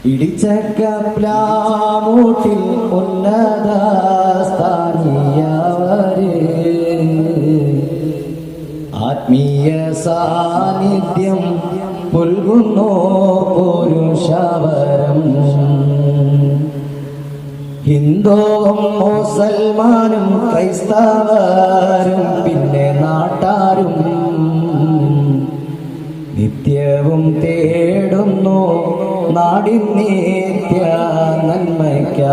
ഇടിച്ചക്കപ്ലാമൂട്ടിൽ ഉന്നത സ്ഥാനീയവര് ആത്മീയ സാന്നിധ്യം പുൽകുന്നു പുരുഷവരം. ഹിന്ദുവും മുസൽമാനും ക്രൈസ്തവരും പിന്നെ നാട്ടാരും നിത്യവും തേടുന്നു നാടിൻ നിത്യ നന്മയ്ക്കായി.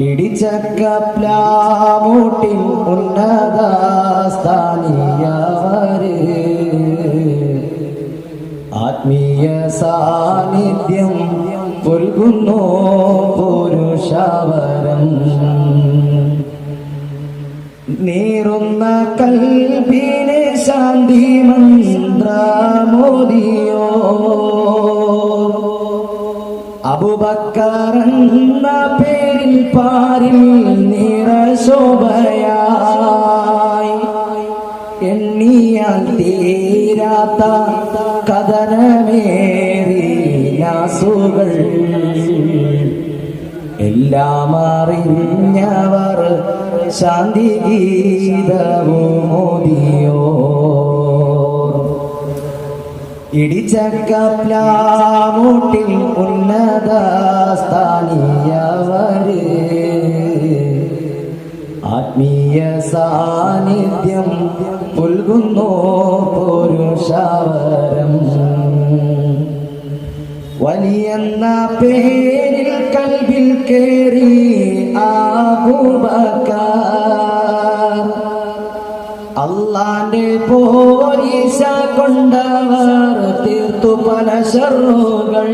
ഇടിച്ചക്കപ്ലാമൂട്ടിൽ ഉന്നത സ്ഥാനീയവര് ആത്മീയ സാന്നിധ്യം പുൽകുന്നു പുരുഷവരം. നീറുന്ന കൽബിനെ ശാന്തി മന്ത്രമോദിയോ അബൂബക്കർ എന്ന പേരിൽ പാരിൽ നിറശോഭയായി. എണ്ണിയാൽ തീരാത്ത കഥനമേറി നാസുകൾ എല്ലാം അറിഞ്ഞവർ ശാന്തി ഗീതവുമോദിയോ. ഇടിച്ചക്കപ്ലാമൂട്ടിൽ ഉന്നത സ്ഥാനീയവര് ആത്മീയ സാന്നിധ്യം പുൽകുന്നു പുരുഷവരം. വലിയെന്ന പേരിൽ കൽബിൽ കേറി അബൂബക്കർ അല്ലാന്റെ പോലീസ കൊണ്ടവർ തീർത്തു പല ശർറുകൾ.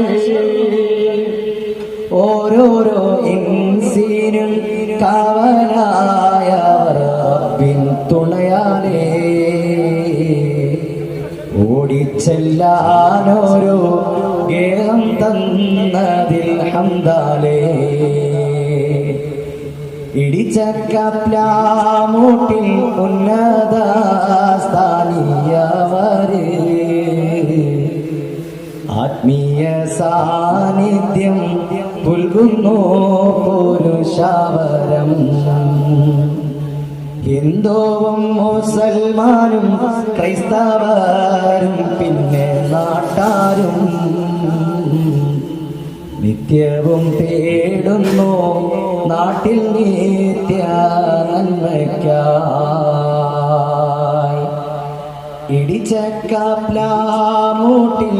ഓരോരോ ഇൻസിനും കാവലായവർ റബ്ബിൻ തുണയാലേ ഓടിച്ചെല്ലാനോരോ ഗേഹം തന്നതിൽ ഹംദാലേ. ഇടിച്ചക്കപ്ലാമൂട്ടിൽ ഉന്നത സ്ഥാനീയവര് ആത്മീയ സാന്നിധ്യം പുൽകുന്നു പുരുഷവരം. ഹിന്ദുവും മുസൽമാനും ക്രൈസ്തവരും പിന്നെ നാട്ടാരും നിത്യവും തേടുന്നു നാട്ടിൽ നിത്യ നന്മയ്ക്കായി. ഇടിച്ചക്കപ്ലാമൂട്ടിൽ